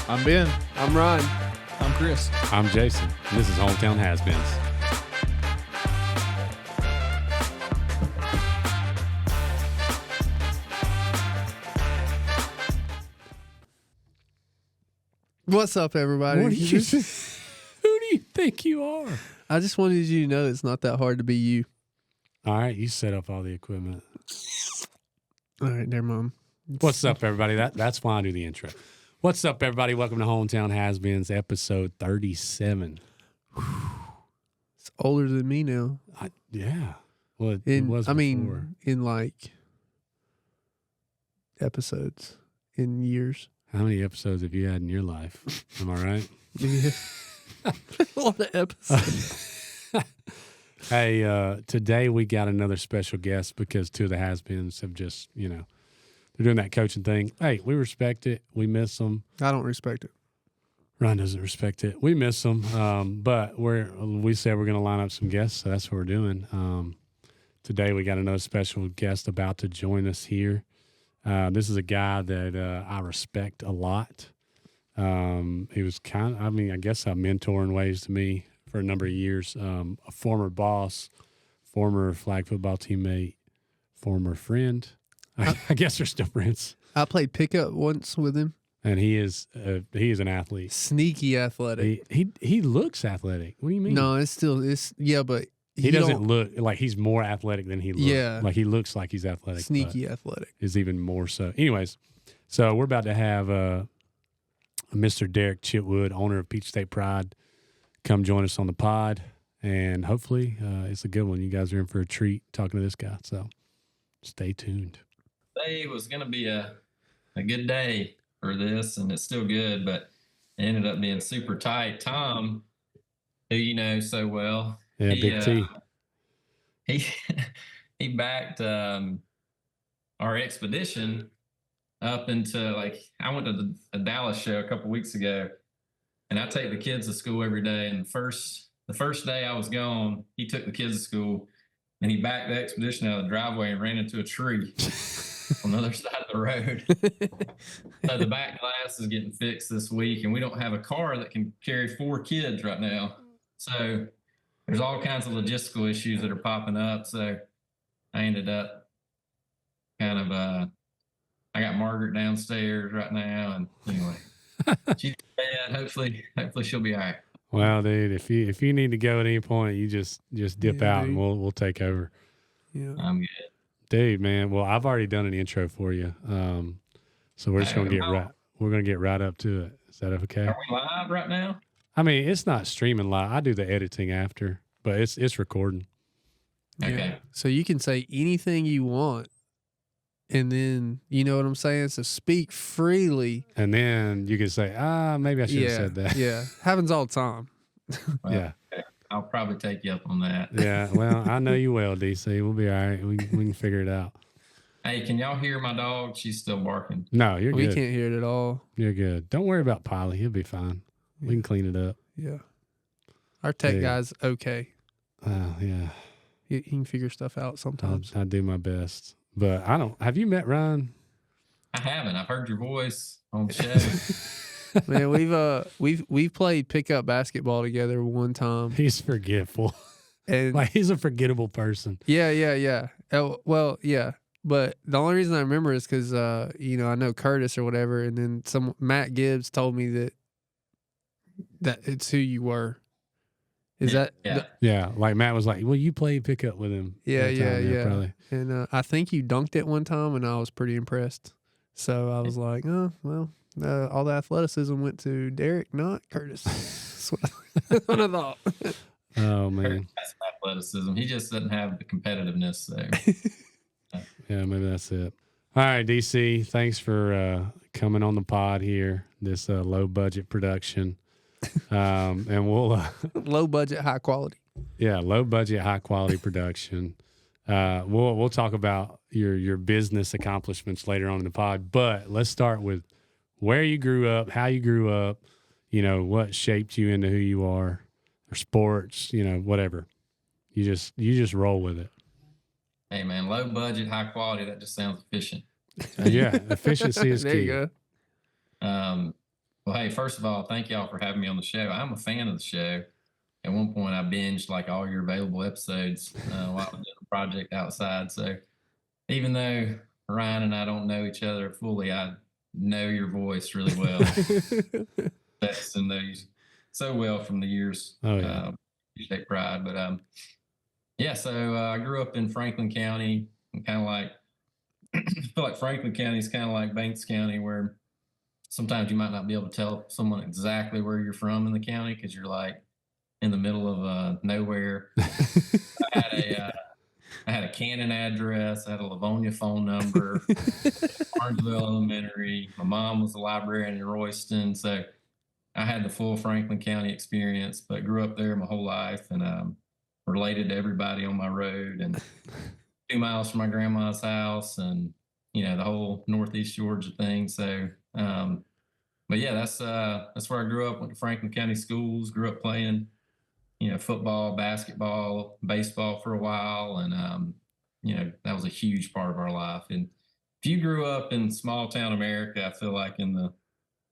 I'm Ben. I'm Ryan. I'm Chris. I'm Jason, and this is Hometown Has-Beens. What's up, everybody? Who do you think you are? I just wanted you to know it's not that hard to be you. All right, you set up all the equipment. All right, there, Mom. What's up, everybody? That's why I do the intro. What's up, everybody? Welcome to Hometown Has-Beens, episode 37. It's older than me now. Yeah. Well, it was before. In like episodes, in years. How many episodes have you had in your life? Am I right? Yeah. A lot of episodes. Hey, today we got another special guest because two of the Has-Beens have just, they're doing that coaching thing. Hey, we respect it. We miss them. I don't respect it. Ryan doesn't respect it. We miss them, but we said we're going to line up some guests, so that's what we're doing. Today we got another special guest about to join us here. This is a guy that I respect a lot. He was I guess a mentor in ways to me for a number of years. A former boss, former flag football teammate, former friend. I guess they're still friends. I played pickup once with him. And he is an athlete. Sneaky athletic. He looks athletic. What do you mean? No, but he doesn't look like he's more athletic than he looks. Yeah. Like he looks like he's athletic. Sneaky athletic. Is even more so. Anyways, so we're about to have Mr. Derek Chitwood, owner of Peach State Pride, come join us on the pod. And hopefully it's a good one. You guys are in for a treat talking to this guy. So stay tuned. Today was going to be a good day for this, and it's still good, but it ended up being super tight. Tom, who you know so well, Big T. He backed our expedition up into I went to the Dallas show a couple weeks ago, and I take the kids to school every day. And the first day I was gone, he took the kids to school, and he backed the expedition out of the driveway and ran into a tree on the other side of the road. So the back glass is getting fixed this week, and we don't have a car that can carry 4 kids right now. So there's all kinds of logistical issues that are popping up. So I ended up I got Margaret downstairs right now, and anyway, she's bad. Hopefully she'll be all right. Well, dude, if you need to go at any point, you just dip out, and we'll take over. Yeah, I'm good. Dude, man. Well, I've already done an intro for you, so we're just gonna get right up to it. Is that okay? Are we live right now? I mean, it's not streaming live. I do the editing after, but it's recording. Okay. Yeah. So you can say anything you want, and then you know what I'm saying. So speak freely, And then you can say, maybe I should have said that. Yeah, happens all the time. Well, Yeah. okay. I'll probably take you up on that. Yeah. Well, I know you will, DC. We'll be all right. We can figure it out. Hey, can y'all hear my dog? She's still barking. No, you're We good. can't hear it at all. You're good. Don't worry about Piley. He'll be fine. We can clean it up. Yeah, our tech guy's okay. Yeah. He can figure stuff out sometimes. I do my best. But I don't. Have you met Ryan? I haven't. I've heard your voice on the show. Man, we've played pickup basketball together one time. He's forgetful. And Like he's a forgettable person. yeah. Oh, well, yeah. But the only reason I remember is because I know Curtis or whatever, and then Matt Gibbs told me that it's who you were. Is that? Yeah. Yeah, like Matt was like, well, you played pickup with him. Yeah, one time. yeah. Probably. And I think you dunked it one time, and I was pretty impressed. So I was like, oh well, all the athleticism went to Derek, not Curtis. That's what I thought. Oh man. That's athleticism. He just doesn't have the competitiveness. So Yeah, maybe that's it. All right, DC, thanks for coming on the pod here. This low budget production, and we'll Low budget, high quality. yeah, low budget, high quality production. We'll talk about your business accomplishments later on in the pod, but let's start with where you grew up, how you grew up, what shaped you into who you are, or sports, whatever. You just roll with it. Hey, man, low budget, high quality, that just sounds efficient. Yeah, efficiency is There key. you go. Well, hey, first of all, thank y'all for having me on the show. I'm a fan of the show. At one point, I binged like all your available episodes while I was doing a project outside. So even though Ryan and I don't know each other fully, I know your voice really well. That's and know you so well from the years. Oh, yeah. You take pride, but yeah. So I grew up in Franklin County, and kind of like I feel like Franklin County is kind of like Banks County, where sometimes you might not be able to tell someone exactly where you're from in the county because you're like in the middle of nowhere. I had a Cannon address. I had a Livonia phone number. Barnesville Elementary. My mom was a librarian in Royston, so I had the full Franklin County experience. But grew up there my whole life, and related to everybody on my road, and 2 miles from my grandma's house, and the whole Northeast Georgia thing. So, but yeah, that's where I grew up. Went to Franklin County schools. Grew up playing, football, basketball, baseball for a while, and that was a huge part of our life. And if you grew up in small town America, I feel like in the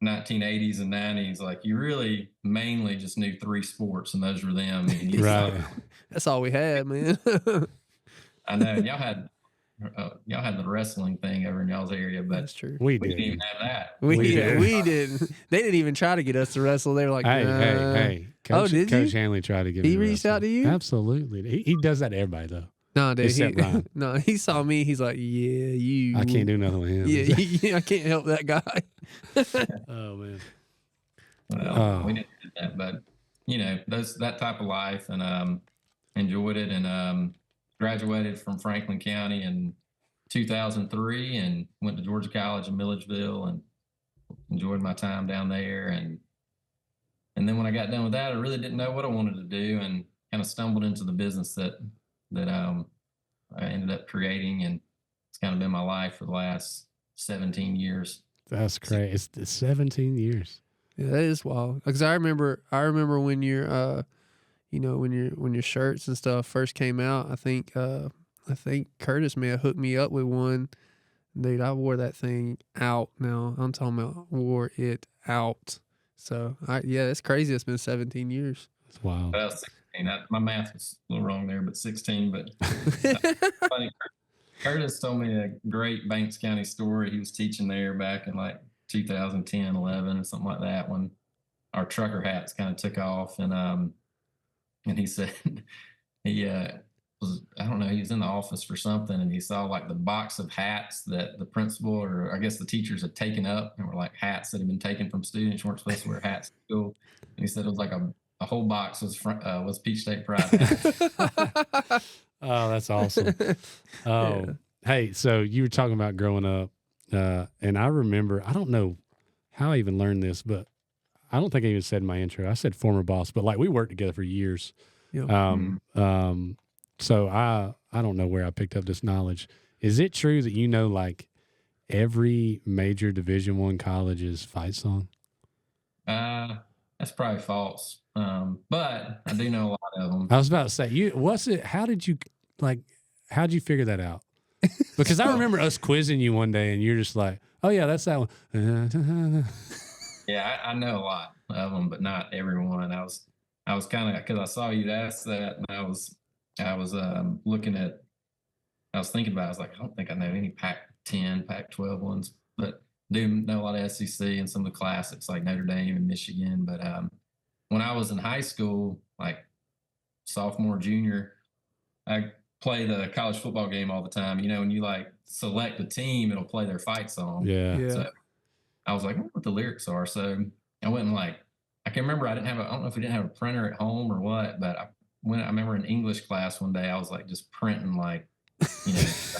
1980s and 90s, like you really mainly just knew 3 sports, and those were them. And Right. That's all we had, man. I know y'all had the wrestling thing over in y'all's area, but That's true. We we didn't did. even have that. We did. didn't. They didn't even try to get us to wrestle. They were like, Hey, nah. hey. Coach, did Coach you? Hanley tried to get He me to reached out wrestle. to you? Absolutely. He does that to everybody, though. No, dude. Except Ryan. No, he saw me. He's like, yeah, you. I can't do nothing with him. Yeah, I can't help that guy. Oh, man. Well, we didn't do that, but that type of life, and enjoyed it, and graduated from Franklin County in 2003, and went to Georgia College in Milledgeville, and enjoyed my time down there, and then when I got done with that, I really didn't know what I wanted to do, and kind of stumbled into the business that I ended up creating, and it's kind of been my life for the last 17 years. That's great. It's 17 years. Yeah, that is wild. Because I remember when your when your shirts and stuff first came out. I think Curtis may have hooked me up with one. Dude, I wore that thing out. Now I'm talking about wore it out. So it's crazy. It's been 17 years. That's wild. 16. My math was a little wrong there, but 16. But funny, Curtis told me a great Banks County story. He was teaching there back in like 2010, 11, or something like that, when our trucker hats kind of took off, and he said he was, I don't know, he was in the office for something, and he saw like the box of hats that the principal, or I guess the teachers, had taken up, and were like hats that had been taken from students. You weren't supposed to wear hats at school. And he said it was like a whole box was Peach State Pride hats. Oh, that's awesome. Oh, yeah. Hey, so you were talking about growing up, and I remember, I don't know how I even learned this, but I don't think I even said in my intro. I said former boss, but like we worked together for years. Yeah. So I don't know where I picked up this knowledge. Is it true that like every major Division I college's fight song? That's probably false. But I do know a lot of them. I was about to say, how'd you figure that out? Because I remember us quizzing you one day, and you're just like, oh yeah, that's that one. Yeah, I know a lot of them, but not everyone. I was kind of, because I saw you'd asked that, and I was looking at, I was thinking about it. I was like, I don't think I know any Pac-10, Pac-12 ones, but do know a lot of SEC and some of the classics like Notre Dame and Michigan. But when I was in high school, like sophomore, junior, I play the college football game all the time. When you like select a team, it'll play their fight song. Yeah. So I was like, I wonder what the lyrics are. So I went and I can remember I don't know if we didn't have a printer at home or what, but I remember in English class one day, I was like just printing a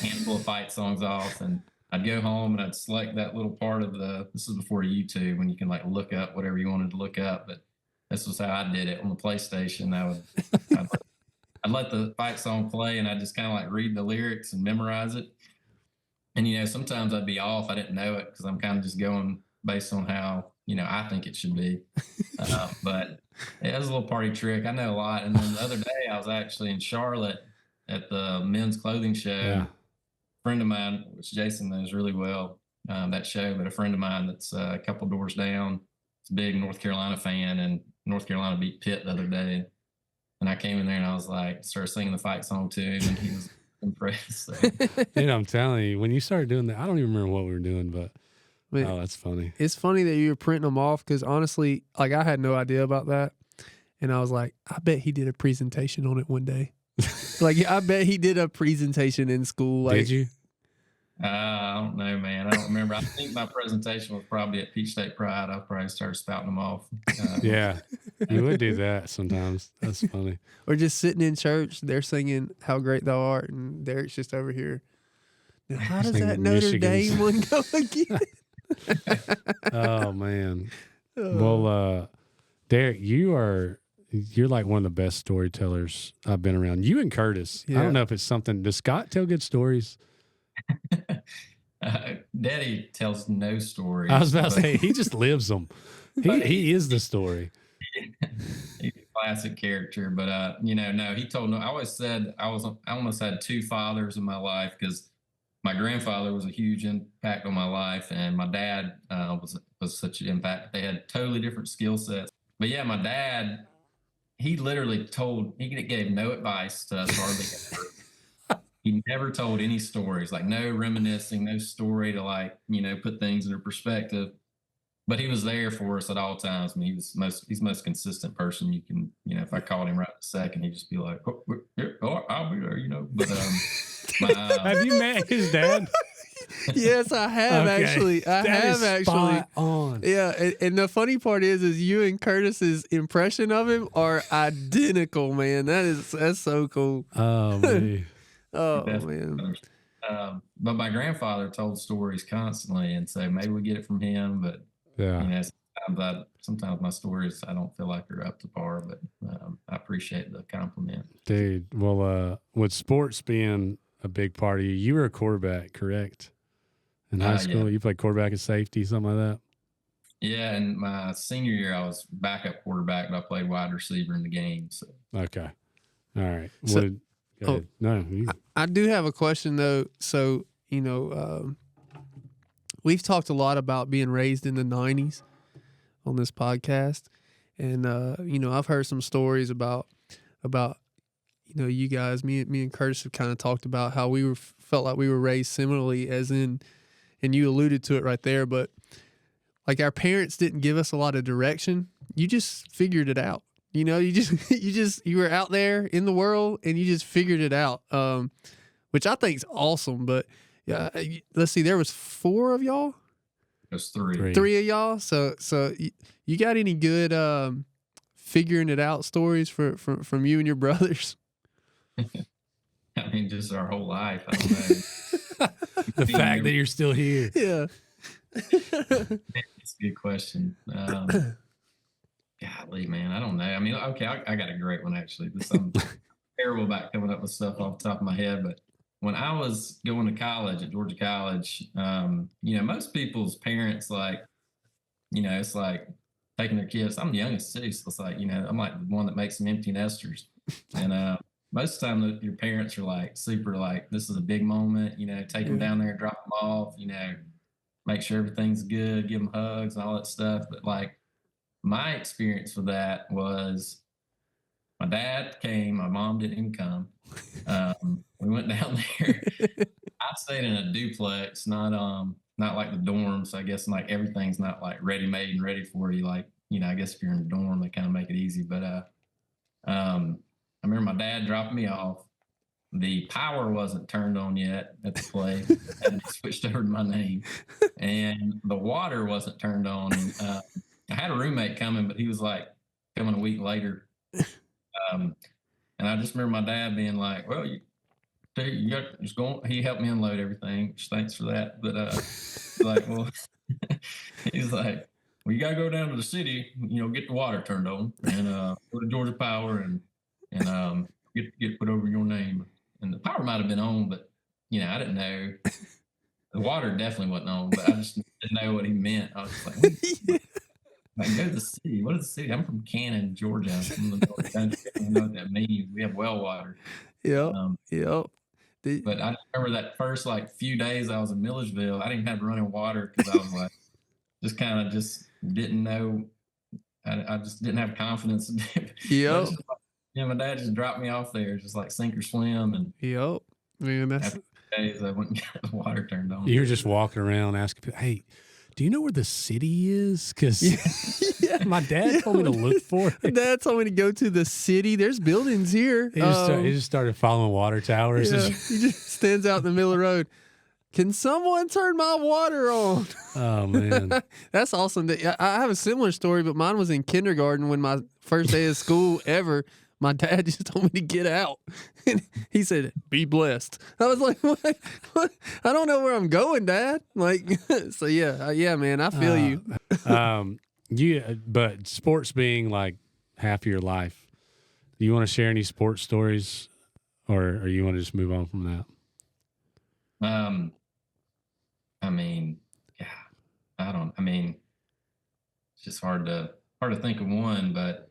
handful of fight songs off, and I'd go home and I'd select that little part of this is before YouTube, when you can like look up whatever you wanted to look up. But this was how I did it on the PlayStation. I'd let the fight song play, and I'd just kind of like read the lyrics and memorize it. And, sometimes I'd be off. I didn't know it because I'm kind of just going based on how, I think it should be. But it was a little party trick. I know a lot. And then the other day I was actually in Charlotte at the men's clothing show. Yeah. friend of mine, which Jason knows really well, that show, but a friend of mine that's a couple doors down, is a big North Carolina fan, and North Carolina beat Pitt the other day. And I came in there and I was like, started singing the fight song to him, and he was impressed. So. Dude, I'm telling you, when you started doing that, I don't even remember what we were doing, but Man, oh, that's funny. it's funny that you were printing them off because honestly, like I had no idea about that. And I was like, I bet he did a presentation on it one day. Like, I bet he did a presentation in school. Like, Did you? I don't know, man. I don't remember. I think my presentation was probably at Peach State Pride. I probably started spouting them off. Yeah, you would do that sometimes. That's funny. Or just sitting in church, they're singing "How Great Thou Art," and Derek's just over here. Now, how does that Singing Notre Michigan's. Dame one go again? Oh man. Oh. Well, Derek, you're like one of the best storytellers I've been around. You and Curtis. I Yeah. don't know if it's something. Does Scott tell good stories? Daddy tells no stories. I was about to but say he just lives them. He is the story. He's a classic character, but no, he told no. I always said I almost had two fathers in my life because my grandfather was a huge impact on my life, and my dad was such an impact. They had totally different skill sets. But yeah, my dad, he literally gave no advice to us hardly ever. He never told any stories, like no reminiscing, no story to put things into perspective. But he was there for us at all times. I mean, he's the most consistent person you can, if I called him right in a second, he'd just be like, oh, I'll be there, But Have you met his dad? Yes, I have Okay. actually. I That have is actually. spot on. Yeah, and the funny part is you and Curtis's impression of him are identical, man. That's so cool. Oh man. Oh Definitely. man. But my grandfather told stories constantly, and so maybe we get it from him. But Yeah. sometimes my stories I don't feel like they're up to par. But I appreciate the compliment. Dude. Well, with sports being a big part of you, you were a quarterback, correct? In high school, Yeah. you played quarterback and safety, something like that. Yeah, and my senior year I was backup quarterback, but I played wide receiver in the game. So Okay. All right. So- Go ahead. No. I do have a question though. So we've talked a lot about being raised in the '90s on this podcast, and I've heard some stories about you guys. Me and Curtis have kind of talked about how we felt like we were raised similarly, as in, and you alluded to it right there. But like our parents didn't give us a lot of direction. You just figured it out. You were out there in the world and you just figured it out. Which I think is awesome. But yeah, let's see, there was 4 of y'all, there's three. 3 of y'all. So you got any good figuring it out stories from you and your brothers? I mean, just our whole life. I don't know. The fact that you're still here. Yeah. It's a good question. Golly, man, I don't know. I mean, okay, I got a great one actually. I'm terrible about coming up with stuff off the top of my head, but when I was going to college at Georgia College, most people's parents it's like taking their kids. I'm the youngest too, so it's like I'm like the one that makes some empty nesters, and most of the time your parents are like super like this is a big moment, take them down there, drop them off, make sure everything's good, give them hugs and all that stuff, but like. My experience with that was my dad came, my mom didn't even come. We went down there. I stayed in a duplex, not like the dorms. I guess like everything's not like ready made and ready for you. Like, I guess if you're in a dorm, they kind of make it easy. But I remember my dad dropped me off. The power wasn't turned on yet at the place. Had switched over to my name. And the water wasn't turned on. I had a roommate coming, but he was like coming a week later. And I just remember my dad being like, well, you got just going. He helped me unload everything. Thanks for that. But he's like, well, you got to go down to the city, get the water turned on and go to Georgia Power and get put over your name. And the power might have been on, but, I didn't know. The water definitely wasn't on, but I just didn't know what he meant. I was just like, like, go to the city. What is the city? I'm from Cannon, Georgia. I'm from the North Country. I don't know what that means. We have well water. Yep. Yep. But I remember that first like few days I was in Milledgeville, I didn't have running water because I was like, just kind of just didn't know. I just didn't have confidence. Yep. Just, my dad just dropped me off there, just like sink or swim. And Yep. Man, that's after days, I went and got the water turned on. You're just walking around asking people, hey, do you know where the city is? Because my dad told me to look for it. Dad told me to go to the city. There's buildings here. He just started following water towers. Yeah, he just stands out in the middle of the road. Can someone turn my water on? Oh, man. That's awesome. I have a similar story, but mine was in kindergarten when my first day of school ever. My dad just told me to get out. And he said, be blessed. I was like, what? I don't know where I'm going, Dad. Like, so yeah, man, I feel you. But sports being like half of your life, do you want to share any sports stories or you want to just move on from that? I mean, it's just hard to think of one, but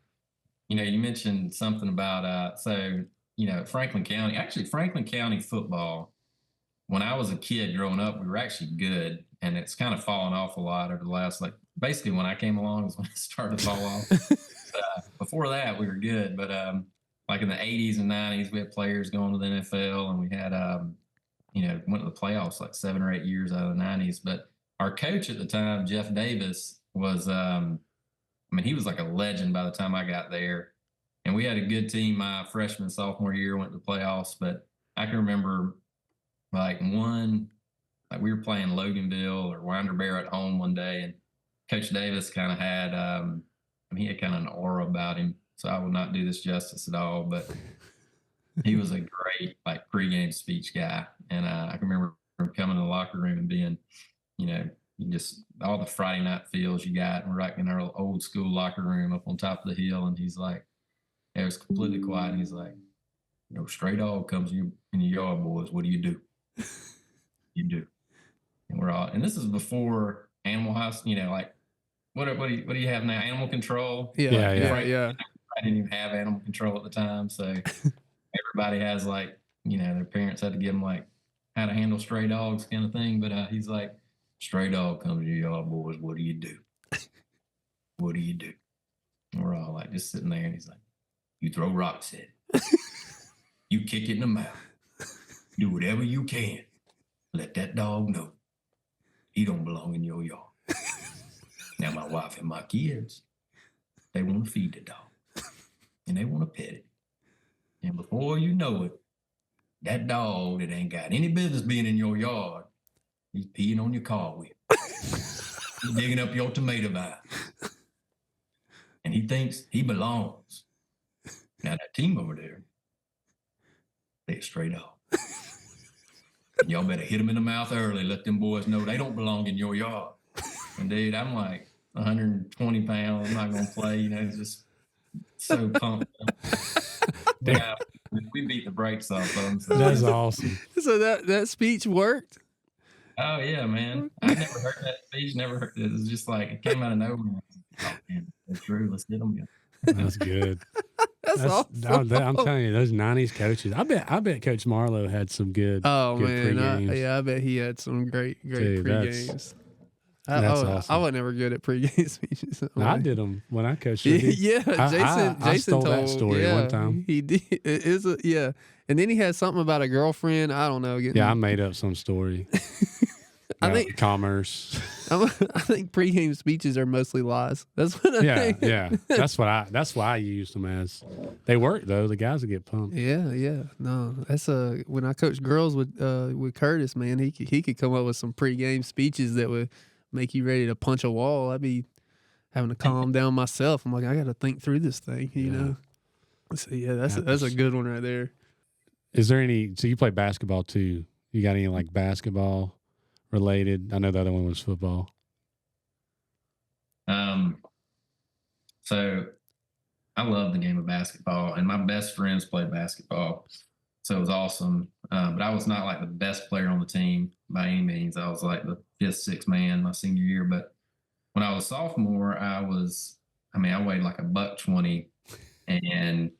you mentioned something about Franklin County football, when I was a kid growing up, we were actually good, and it's kind of fallen off a lot over the last, like, basically when I came along is when it started to fall off. Before that, we were good, but like in the 80s and 90s, we had players going to the NFL, and we had went to the playoffs like 7 or 8 years out of the 90s. But our coach at the time, Jeff Davis, was he was like a legend by the time I got there. And we had a good team my freshman, sophomore year, went to the playoffs. But I can remember like we were playing Loganville or Winder Bear at home one day, and Coach Davis kind of had, he had kind of an aura about him. So I will not do this justice at all, but he was a great like pregame speech guy. And I can remember him coming to the locker room and being, just all the Friday night feels you got. And we're like in our old school locker room up on top of the hill. And he's like, it was completely quiet. And he's like, stray dog comes in your yard, boys. What do you do? You do. And we're all, and this is before Animal House, like, what do you have now? Animal control? Yeah. I didn't even have animal control at the time. So everybody has like, their parents had to give them like how to handle stray dogs kind of thing. But he's like, stray dog comes to your yard, boys. What do you do? What do you do? And we're all like just sitting there, and he's like, you throw rocks at it. You kick it in the mouth. Do whatever you can. Let that dog know he don't belong in your yard. Now my wife and my kids, they want to feed the dog. And they want to pet it. And before you know it, that dog that ain't got any business being in your yard, he's peeing on your car wheel. He's digging up your tomato vine. And he thinks he belongs. Now that team over there, they're straight off. Y'all better hit them in the mouth early. Let them boys know they don't belong in your yard. And dude, I'm like 120 pounds. I'm not going to play. It's just so pumped. Yeah, we beat the brakes off of them. So. That's awesome. So that speech worked? Oh, yeah, man. I never heard that speech. Never heard it. It was just like, it came out of nowhere. Oh, man, that's true. Let's get them. That's good. That's awesome. I'm telling you, those 90s coaches. I bet Coach Marlowe had some good. Oh good man, pre-games. I bet he had some great Dude, pre-games. That's awesome. I was never good at pre-game speeches. I did them when I coached. Yeah, Jason stole told that story one time. He did. It is and then he had something about a girlfriend. I don't know. I made up some story. I think commerce. I think pregame speeches are mostly lies. That's what I think. Yeah. That's why I used them as. They work though. The guys would get pumped. Yeah. No, that's when I coached girls with Curtis, man, he could come up with some pregame speeches that would make you ready to punch a wall. I'd be having to calm down myself. I'm like, I got to think through this thing, you know. So yeah, that's a good one right there. Is there any? So you play basketball too? You got any like basketball related? I know the other one was football. So I love the game of basketball, and my best friends played basketball, so it was awesome. But I was not like the best player on the team by any means. I was like the 5th, 6th man my senior year. But when I was a sophomore, I weighed like $120, and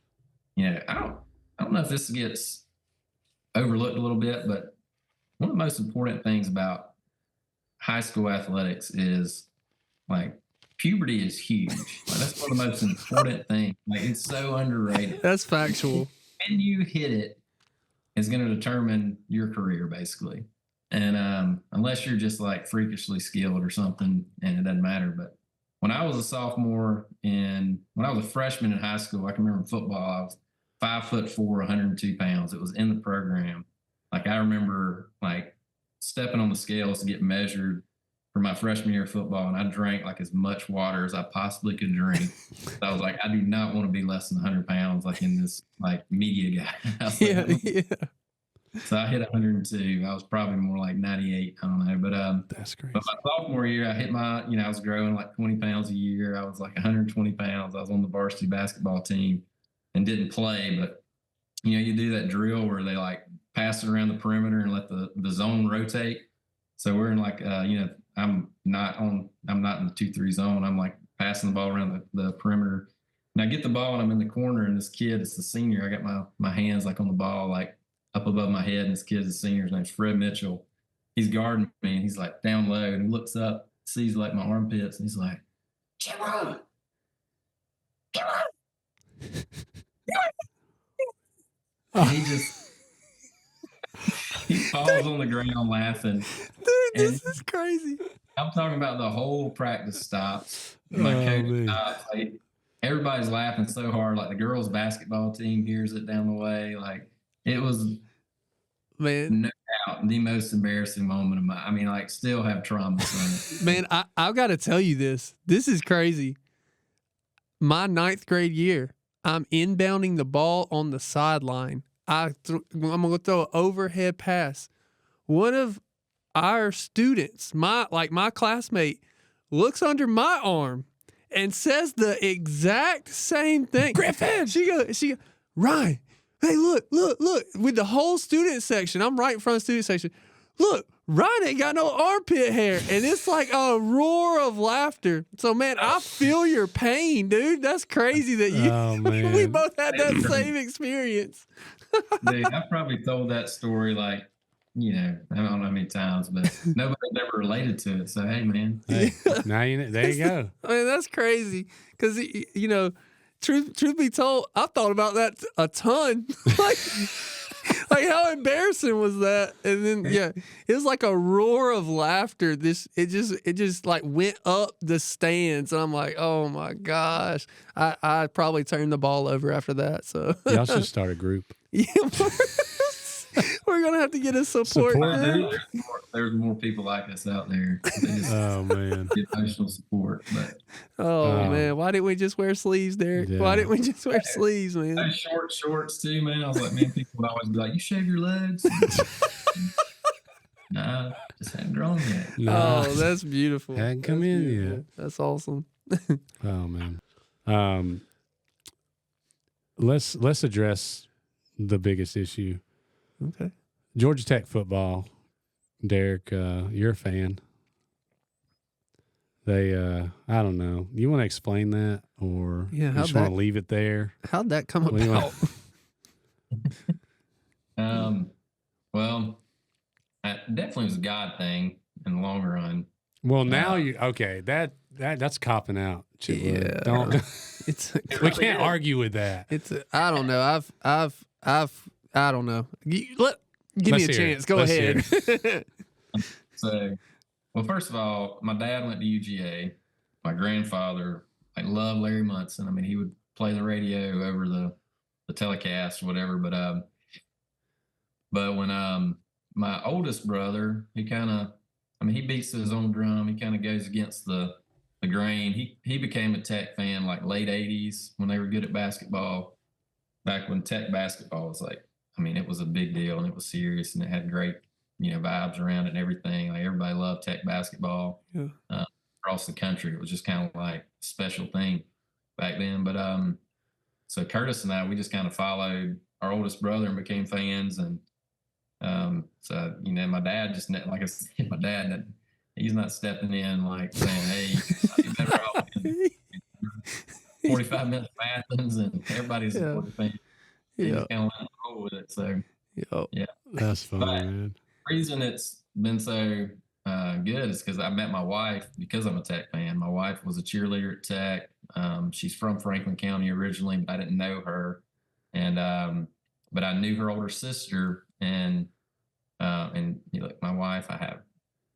I don't know if this gets overlooked a little bit, but one of the most important things about high school athletics is like puberty is huge. Like, that's one of the most important things. Like, it's so underrated. That's factual. When you hit it is going to determine your career basically. And unless you're just like freakishly skilled or something, and it doesn't matter. But when I was a sophomore and when I was a freshman in high school, I can remember in football, I was 5'4", 102 pounds. It was in the program. Like, I remember like stepping on the scales to get measured for my freshman year of football, and I drank like as much water as I possibly could drink. So I was like, I do not want to be less than 100 pounds, like in this like media guy. I was like, Yeah. So I hit 102. I was probably more like 98. I don't know. That's crazy. But my sophomore year, I hit my, I was growing like 20 pounds a year. I was like 120 pounds. I was on the varsity basketball team and didn't play. But, you do that drill where they like pass it around the perimeter and let the zone rotate. So we're in like, I'm not in the 2-3 zone. I'm like passing the ball around the perimeter. And I get the ball and I'm in the corner, and this kid, it's the senior. I got my hands like on the ball, like up above my head, and this kid's a senior. His name's Fred Mitchell. He's guarding me, and he's like down low, and he looks up, sees like my armpits, and he's like, "Chitwood, come on!" And he falls on the ground laughing. Dude, this is crazy. I'm talking about the whole practice stops. My coach stops. Like, everybody's laughing so hard. Like, the girls' basketball team hears it down the way. Like, it was, man, no doubt the most embarrassing moment of my. I mean, like, still have trauma from it. Man, I've got to tell you this. This is crazy. My 9th grade year, I'm inbounding the ball on the sideline. I'm going to throw an overhead pass. One of our students, my classmate, looks under my arm and says the exact same thing. Griffin! She goes, Ryan, hey, look, with the whole student section. I'm right in front of the student section. Look, Ryan ain't got no armpit hair. And it's like a roar of laughter. So, man, I feel your pain, dude. That's crazy that we both had that same experience. Dude, I probably told that story like, I don't know how many times, but nobody ever related to it. So, hey, man. Hey, now there you go. I mean, that's crazy. Because, truth be told, I thought about that a ton. Like how embarrassing was that? And then it was like a roar of laughter. It just like went up the stands. And I'm like, oh my gosh. I probably turned the ball over after that. So y'all should start a group. Yeah, we're gonna have to get a support group. There's more people like us out there. Oh man, get emotional support. But man, why didn't we just wear sleeves, Derek? Yeah. Why didn't we just wear sleeves, man? Those short shorts too, man. I was like, man, people would always be like, "You shave your legs." Nah, just hadn't grown yet. Nah. Oh, that's beautiful. Hadn't come in yet. That's awesome. Oh man. Let's address the biggest issue. Okay. Georgia Tech football. Derek, you're a fan. They, I don't know. You want to explain that, or you just want to leave it there? How'd that come about? Well, it definitely was a God thing in the long run. Well, now that's copping out. Chitwood. Yeah. Don't. We can't argue with that. I don't know. I don't know. Give me a chance. Go ahead. So, well, first of all, my dad went to UGA. My grandfather, I love Larry Munson. I mean, he would play the radio over the telecast or whatever. But when my oldest brother, he beats his own drum. He kind of goes against the grain. He became a Tech fan like late 80s when they were good at basketball. Back when Tech basketball was like, I mean, it was a big deal and it was serious and it had great, vibes around it and everything. Like, everybody loved Tech basketball across the country. It was just kind of like a special thing back then. But so Curtis and I, we just kind of followed our oldest brother and became fans. And so, my dad just, like I said, my dad, he's not stepping in like saying, hey, you better off in 45 minutes of Athens and everybody's a Florida fan. Yeah. Kind of roll with it. So Yo. Yeah. That's funny, But man. the reason it's been so good is because I met my wife because I'm a Tech fan. My wife was a cheerleader at Tech. She's from Franklin County originally, but I didn't know her. And but I knew her older sister, and you know, like my wife, I have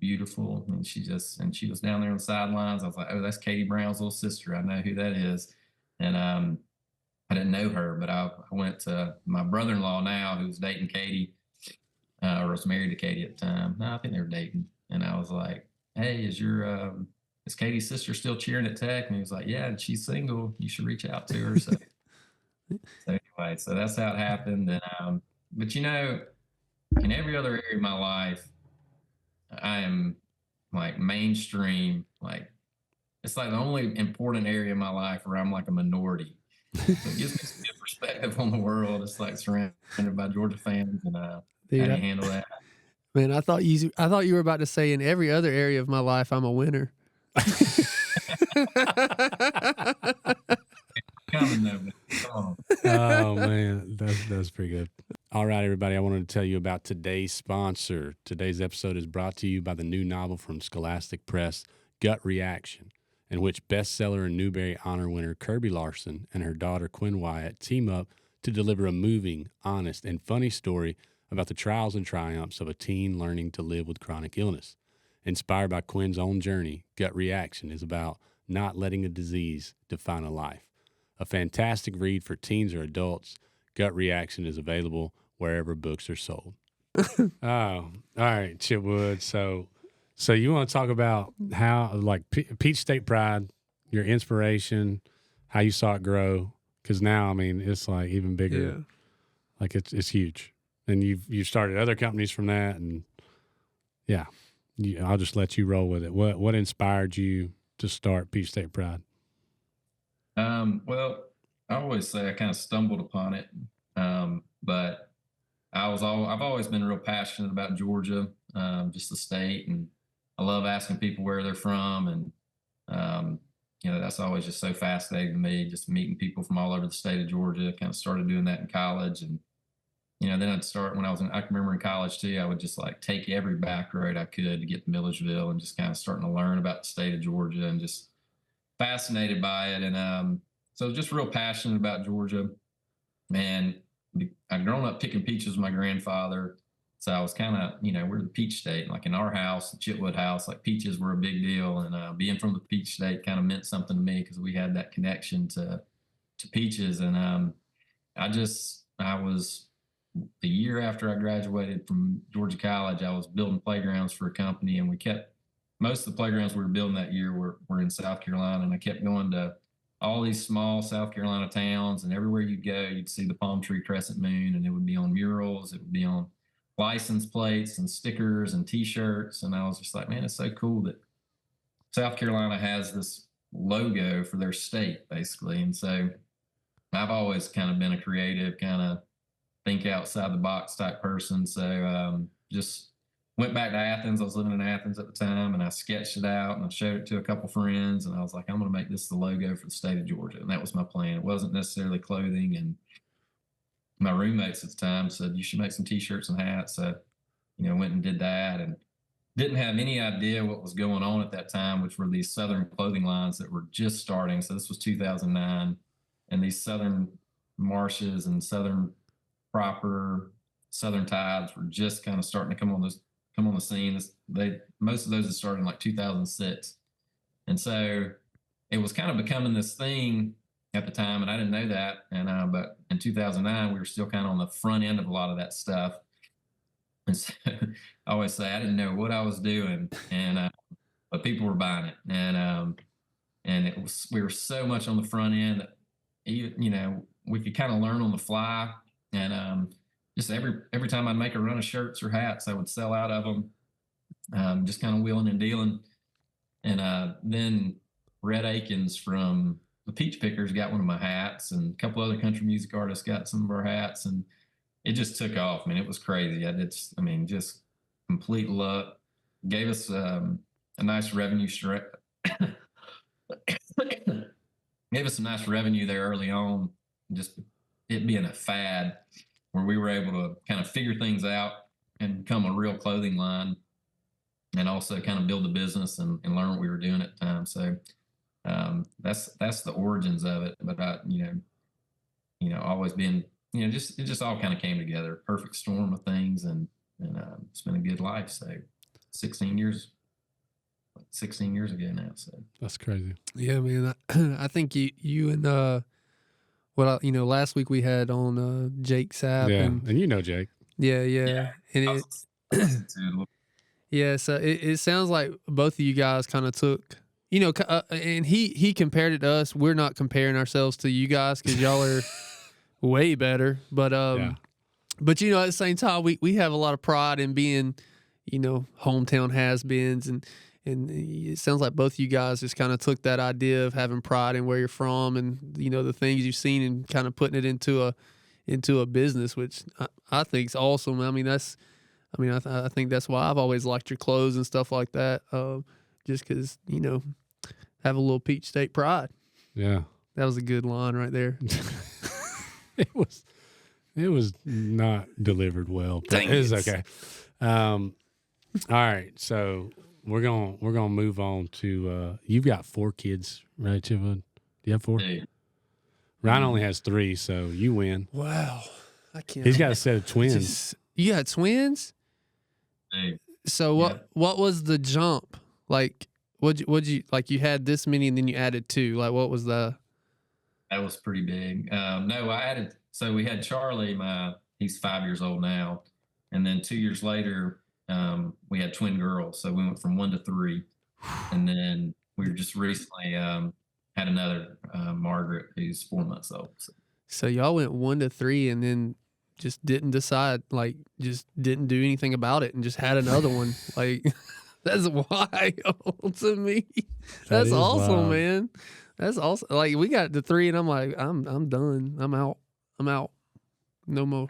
beautiful, and she was down there on the sidelines. I was like, oh, that's Katie Brown's little sister. I know who that is. And I didn't know her, but I went to my brother-in-law now, who's dating Katie, or was married to Katie at the time. No, I think they were dating. And I was like, hey, is Katie's sister still cheering at Tech? And he was like, yeah, and she's single. You should reach out to her. So, anyway, so that's how it happened. And but you know, in every other area of my life, I am like mainstream. Like it's like the only important area of my life where I'm like a minority. So it gives me some good perspective on the world. It's like surrounded by Georgia fans, and how do Dude, you handle that? man, I thought you were about to say in every other area of my life I'm a winner. Coming though, man. Come on. Oh man, that's pretty good. All right, everybody, I wanted to tell you about today's sponsor. Today's episode is brought to you by the new novel from Scholastic Press, Gut Reaction, in which bestseller and Newbery Honor winner Kirby Larson and her daughter Quinn Wyatt team up to deliver a moving, honest, and funny story about the trials and triumphs of a teen learning to live with chronic illness. Inspired by Quinn's own journey, Gut Reaction is about not letting a disease define a life. A fantastic read for teens or adults, Gut Reaction is available wherever books are sold. Oh, all right, Chitwood. So you want to talk about how, like, Peach State Pride, your inspiration, how you saw it grow? Because now, I mean, it's like even bigger. Yeah. Like it's huge, and you've started other companies from that, and yeah, I'll just let you roll with it. What inspired you to start Peach State Pride? Well, I always say I kind of stumbled upon it, but I've always been real passionate about Georgia, just the state, and I love asking people where they're from, and you know that's always just so fascinating to me. Just meeting people from all over the state of Georgia. Kind of started doing that in college, and you know then I'd start when I can remember in college too. I would just like take every back road I could to get to Milledgeville, and just kind of starting to learn about the state of Georgia, and just fascinated by it, and so just real passionate about Georgia. And I'd grown up picking peaches with my grandfather. So I was kind of, you know, we're the peach state. Like in our house, the Chitwood house, like peaches were a big deal. And being from the peach state kind of meant something to me because we had that connection to peaches. And I was the year after I graduated from Georgia College, I was building playgrounds for a company, and we kept most of the playgrounds we were building that year were in South Carolina. And I kept going to all these small South Carolina towns, and everywhere you'd go, you'd see the palm tree crescent moon, and it would be on murals, it would be on license plates and stickers and T-shirts. And I was just like, man, it's so cool that South Carolina has this logo for their state, basically. And so I've always kind of been a creative, kind of think outside the box type person. So just went back to Athens. I was living in Athens at the time, and I sketched it out and I showed it to a couple friends, and I was like, I'm going to make this the logo for the state of Georgia. And that was my plan. It wasn't necessarily clothing. And my roommates at the time said, you should make some T-shirts and hats. So, you know, went and did that, and didn't have any idea what was going on at that time, which were these Southern clothing lines that were just starting. So this was 2009, and these Southern marshes and Southern proper Southern tides were just kind of starting to come on the scene. Most of those had started in like 2006, and so it was kind of becoming this thing at the time, and I didn't know that. And but in 2009, we were still kind of on the front end of a lot of that stuff. And so I always say I didn't know what I was doing, and but people were buying it, and we were so much on the front end that you know we could kind of learn on the fly, and just every time I'd make a run of shirts or hats, I would sell out of them, just kind of wheeling and dealing. And then Red Akins from the Peach Pickers got one of my hats, and a couple other country music artists got some of our hats, and it just took off. I mean, it was crazy. Just complete luck. Gave us a nice revenue stream. Gave us some nice revenue there early on, just it being a fad. where we were able to kind of figure things out and become a real clothing line, and also kind of build a business and learn what we were doing at the time. So that's the origins of it. But always been, it just all kind of came together, perfect storm of things, and it's been a good life. So 16 years ago now. So That's crazy. Yeah, man. I think you and last week we had on Jake Sapp. Yeah, And Jake. yeah. And yeah, so it sounds like both of you guys kind of took, and he compared it to us. We're not comparing ourselves to you guys because y'all are way better. But but at the same time, we have a lot of pride in being, hometown has-beens, and it sounds like both of you guys just kind of took that idea of having pride in where you're from and the things you've seen and kind of putting it into a business, which I think is awesome. I think that's why I've always liked your clothes and stuff like that. Just because have a little Peach State pride. Yeah, that was a good line right there. It was not delivered well. But it was okay. All right, so we're gonna move on to you've got 4 kids, right, Chitwood? Do you have 4? Yeah. Ryan only has 3, so you win. Wow, I can't. He's got a set of twins. You got twins? Hey, So what was the jump? Like what'd you like, you had this many and then you added 2. Like what was the that was pretty big. No, I added. So we had Charlie. He's 5 years old now, and then 2 years later, we had twin girls. So we went from 1 to 3, and then we just recently had another Margaret, who's 4 months old. So y'all went 1 to 3 and then just didn't decide, like just didn't do anything about it and just had another one. Like that's wild to me. That's awesome, wild. man. That's awesome. Like we got to 3 and I'm like, I'm done. I'm out. No more.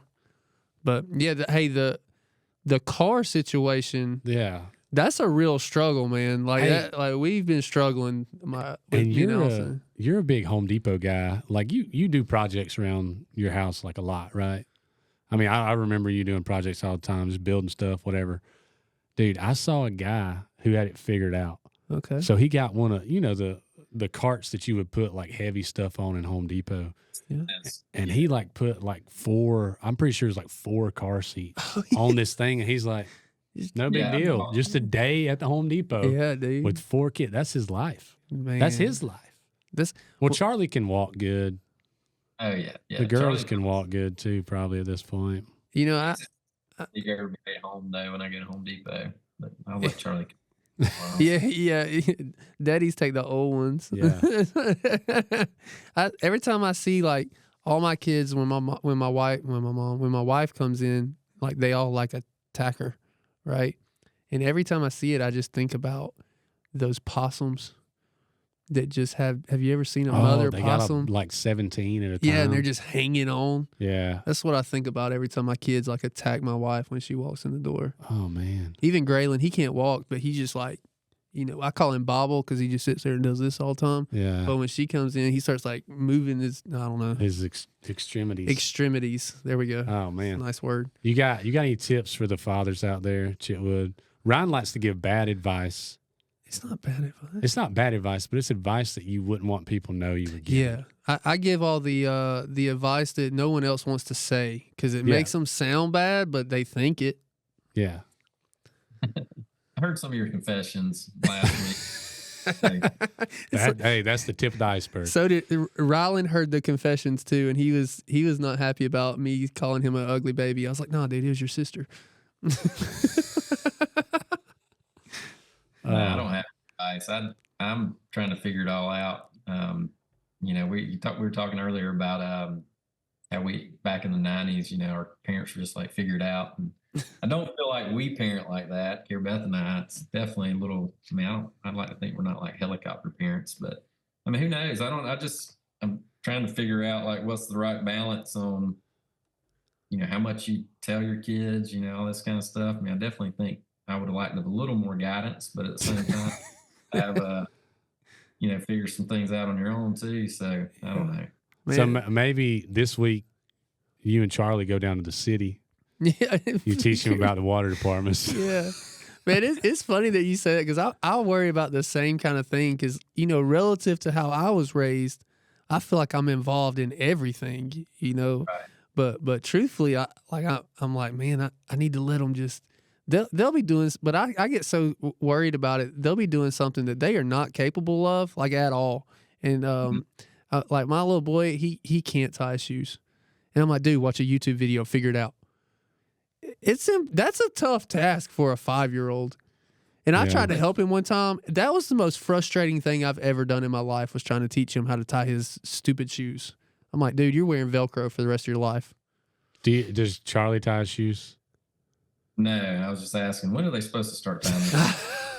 But yeah, the car situation. Yeah, that's a real struggle, man. Like like we've been struggling. And you're a big Home Depot guy. Like you do projects around your house like a lot, right? I mean, I remember you doing projects all the time, just building stuff, whatever. Dude, I saw a guy who had it figured out. Okay. So he got one of the carts that you would put like heavy stuff on in Home Depot. Yeah. And he like put like 4, I'm pretty sure it was like 4 car seats on this thing. And he's like, no big deal. Just a day at the Home Depot. Yeah, dude. With 4 kids. That's his life. Man. That's his life. Well, Charlie can walk good. Oh yeah. The girls can walk good too, probably at this point. I take everybody home though when I go to Home Depot, but I'll let Charlie. Yeah. Daddies take the old ones. Yeah. Every time I see like all my kids when my wife comes in, like they all like attack her, right? And every time I see it, I just think about those possums that just have you ever seen a mother they possum? Got like 17 at a time. Yeah, and they're just hanging on. Yeah. That's what I think about every time my kids like attack my wife when she walks in the door. Oh, man. Even Graylin, he can't walk, but he's just like, I call him Bobble because he just sits there and does this all the time. Yeah. But when she comes in, he starts like moving his, I don't know. His extremities. Extremities. There we go. Oh, man. Nice word. You got any tips for the fathers out there, Chitwood? Ryan likes to give bad advice. It's not bad advice. It's not bad advice, but it's advice that you wouldn't want people to know you were giving. Yeah. I give all the advice that no one else wants to say because it makes them sound bad, but they think it. Yeah. I heard some of your confessions last week. Hey, that's the tip of the iceberg. So did Rylan heard the confessions too, and he was not happy about me calling him an ugly baby. I was like, "No, dude, it was your sister." No, I don't have advice. I'm trying to figure it all out. We were talking earlier about how we back in the 90s, our parents were just like figured out. And I don't feel like we parent like that. Here, Beth and I, it's definitely a little. I'd like to think we're not like helicopter parents, but who knows? I'm trying to figure out like what's the right balance on, how much you tell your kids, all this kind of stuff. I definitely think I would have liked a little more guidance, but at the same time, have figure some things out on your own too. So I don't know. Man. So maybe this week you and Charlie go down to the city. Yeah. You teach him about the water departments. Yeah. Man, it's funny that you say that because I'll worry about the same kind of thing because, relative to how I was raised, I feel like I'm involved in everything, Right. But truthfully, I'm like, man, I need to let them they'll be doing, but I get so worried about it. They'll be doing something that they are not capable of, like at all. And like my little boy, he can't tie his shoes. And I'm like, dude, watch a YouTube video, figure it out. That's a tough task for a 5-year-old. And I tried to help him one time. That was the most frustrating thing I've ever done in my life was trying to teach him how to tie his stupid shoes. I'm like, dude, you're wearing Velcro for the rest of your life. Does Charlie tie his shoes? No, I was just asking, when are they supposed to start tying them?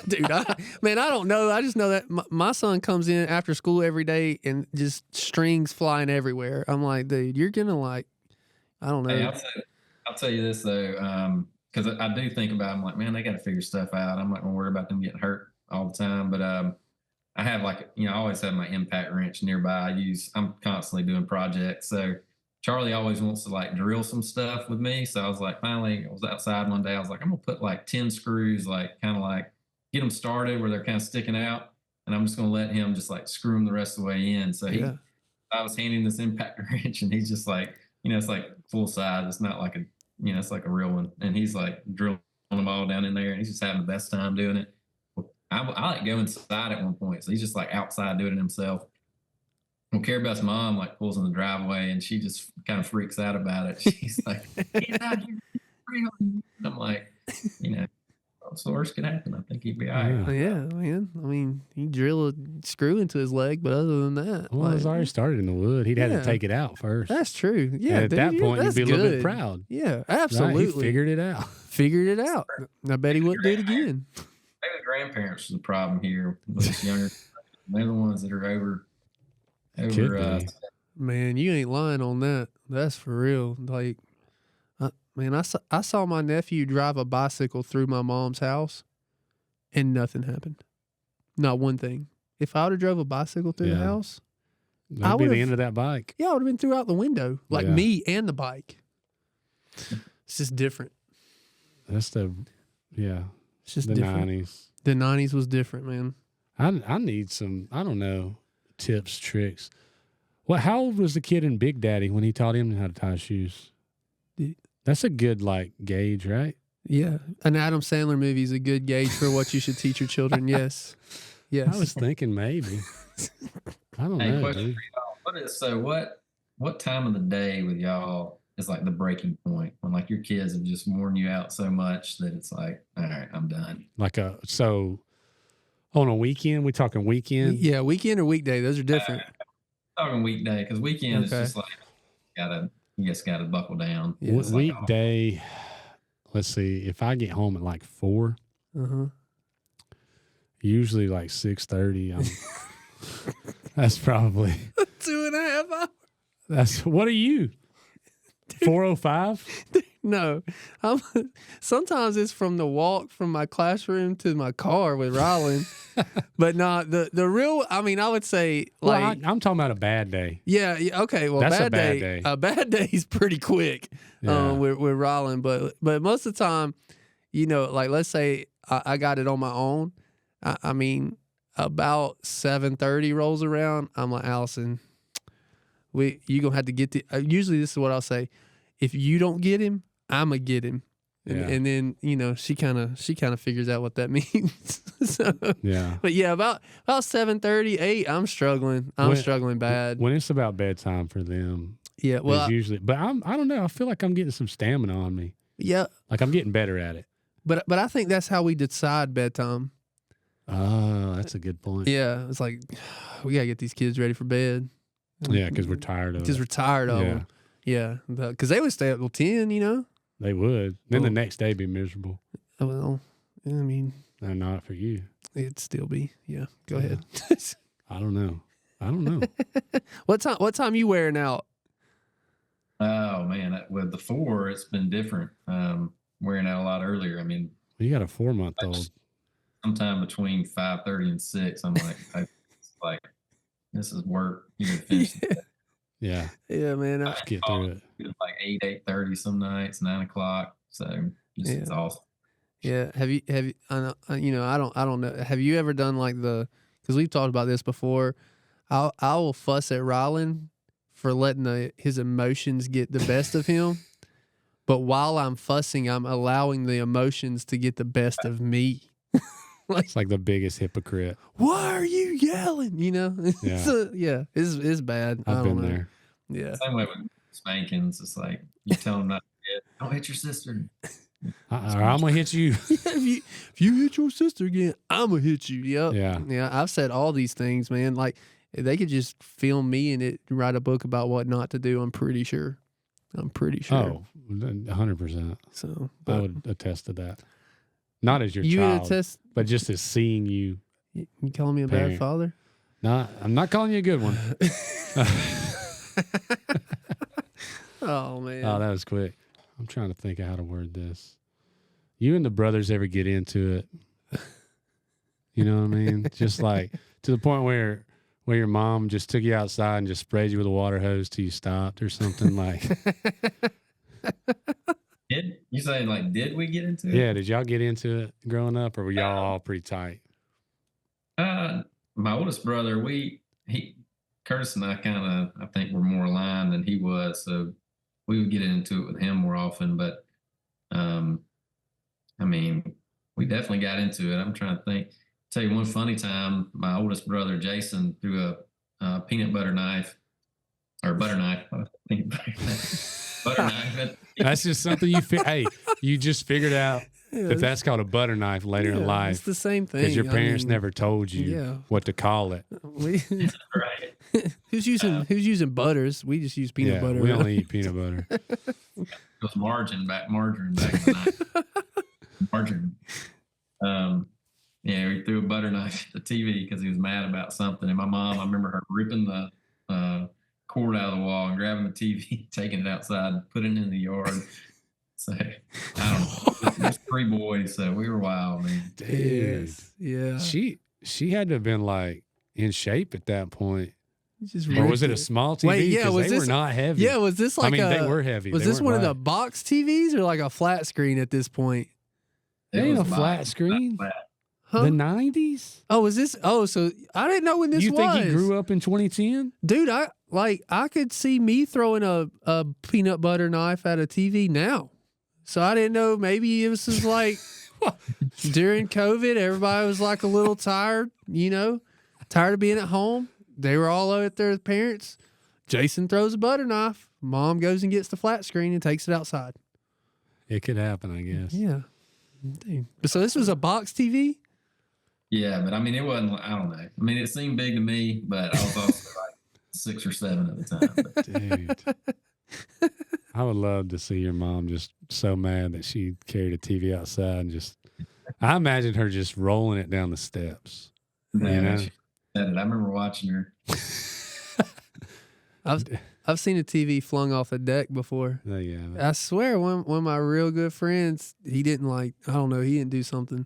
Dude, I don't know. I just know that my son comes in after school every day and just strings flying everywhere. I'm like, dude, you're going to I don't know. Hey, I'll tell you this though, because I do think about it, I'm like, man, they got to figure stuff out. I'm not going to worry about them getting hurt all the time. But I have I always have my impact wrench nearby. I'm constantly doing projects. So Charlie always wants to drill some stuff with me. So I was like, finally, I was outside one day. I was like, I'm going to put 10 screws, get them started where they're kind of sticking out. And I'm just going to let him just screw them the rest of the way in. So I was handing this impact wrench and he's just it's full size. It's not it's like a real one. And he's drilling them all down in there and he's just having the best time doing it. I go inside at one point. So he's just outside doing it himself. Well, Carabelle's mom pulls in the driveway and she just kind of freaks out about it. She's like, get out here. I'm like, so worse could happen. I think he'd be all right. Yeah, man. I mean, he drill a screw into his leg, but other than that, well, it's already started in the wood. He'd had to take it out first. That's true. Yeah, and at that point, you'd be a little bit proud. Yeah, absolutely. Right? He figured it out. I bet he wouldn't do it again. Maybe the grandparents are the problem here. Those younger, they're the ones that are over. Man, you ain't lying on that. That's for real. I saw my nephew drive a bicycle through my mom's house, and nothing happened. Not one thing. If I would have drove a bicycle through the house, that'd be the end of that bike. Yeah, I would have been through out the window, me and the bike. It's just different. That's it's just the different. 90s. The 90s was different, man. I need some, I don't know, tips, tricks. Well, how old was the kid in Big Daddy when he taught him how to tie shoes? That's a good gauge, right? Yeah. An Adam Sandler movie is a good gauge for what you should teach your children. Yes. Yes. I was thinking maybe. I don't know, question dude. for y'all. What time of the day with y'all is the breaking point when your kids have just worn you out so much that it's all right, I'm done. So on a weekend, we talking weekend? Yeah, weekend or weekday. Those are different. Talking weekday, because weekend is just you just gotta buckle down. Yeah, weekday, let's see, if I get home at 4, usually 6:30, that's probably 2.5 hours. What are you? 4:05? No, sometimes it's from the walk from my classroom to my car with Rylan, but not the real. I mean, I would say I'm talking about a bad day. Yeah. Okay. Well, that's bad a bad day. A bad day is pretty quick. With Rylan, but most of the time, let's say I got it on my own. I mean, about 7:30 rolls around. I'm like, Allison, you gonna have to get the. Usually, this is what I'll say: if you don't get him, I'ma get him. And then she kind of figures out what that means. So, but yeah, about 7:30, 8, I'm struggling. I'm struggling bad. When it's about bedtime for them. Yeah, well, usually, but I don't know. I feel like I'm getting some stamina on me. Yeah, I'm getting better at it. But I think that's how we decide bedtime. Oh, that's a good point. Yeah, it's we gotta get these kids ready for bed. Yeah, because we're tired of it. Because we're tired of them. Yeah, because they would stay up till 10. They would. Then the next day be miserable. Well, I mean, no, not for you. It'd still be. Yeah, go ahead. I don't know. What time you wearing out? Oh man, with the 4, it's been different. Wearing out a lot earlier. I mean, you got a 4-month-old. Sometime between 5:30 and 6, I'm like, this is work. You can finish. Yeah. Yeah, man. Let's get through it. It was like 8:30 some nights, 9 o'clock. So it's awesome. Yeah. Have you? You know, I don't know. Have you ever done like because we've talked about this before. I will fuss at Rylan for letting his emotions get the best of him. But while I'm fussing, I'm allowing the emotions to get the best of me. It's like the biggest hypocrite. Why are you yelling? You know? It's bad. I've I been don't know. there. Yeah. Same way with spankings. It's like you tell them not to hit. Don't hit your sister. I'm gonna hit you. If you hit your sister again, I'm gonna hit you. Yep. Yeah. Yeah. I've said all these things, man. Like they could just film me and write a book about what not to do. I'm pretty sure. Oh, 100%. So I would attest to that. Not as your you child, would attest. but just as seeing you. You calling me a Parent. bad father? No, I'm not calling you a good one. Oh man. Oh, that was quick. I'm trying to think of how to word this. You and the brothers ever get into it? You know what I mean? Just like to the point where your mom just took you outside and just sprayed you with a water hose till you stopped or something like. Did you say like? Did we get into it? Yeah. Did y'all get into it growing up, or were y'all all pretty tight? My oldest brother, Curtis and I I think we're more aligned than he was, so we would get into it with him more often. But, I mean, we definitely got into it. I'm trying to think. Tell you one funny time. My oldest brother Jason threw a peanut butter knife or butter knife. Peanut butter knife. Butter knife. That's just something you just figured out. Yeah, If that's called a butter knife later in life, it's the same thing. because your parents I mean, never told you what to call it. Right. Who's using butters? We just use peanut butter. We only eat peanut butter. It was margarine back in the night. Margarine. Yeah, he threw a butter knife at the TV because he was mad about something. And my mom, I remember her ripping the cord out of the wall and grabbing the TV, taking it outside, and putting it in the yard. So I don't know. There's 3 boys, so we were wild, man. Dude. Yeah. She had to have been like in shape at that point. Just Or was it a small TV? Wait, yeah, 'Cause was they this- were not heavy. Yeah, was this like they were heavy. Was They this weren't one of the light. box TVs or like a flat screen at this point? It ain't was a flat box, screen. flat. Huh? The 90s? Oh, was this? Oh, so I didn't know when this You was. think he grew up in 2010? Dude, I could see me throwing a peanut butter knife at a TV now. So I didn't know, maybe this was like during COVID, everybody was like a little tired, tired of being at home. They were all at their parents. Jason throws a butter knife. Mom goes and gets the flat screen and takes it outside. It could happen, I guess. Yeah. Dude. So this was a box TV? Yeah, but I mean, it wasn't, I don't know. I mean, it seemed big to me, but I was also like 6 or 7 at the time. But Dude. I would love to see your mom just so mad that she carried a TV outside and just, I imagined her just rolling it down the steps. no, You know? she said it. I remember watching her. I've seen a TV flung off a deck before. Oh, yeah. I swear, one of my real good friends, he didn't he didn't do something.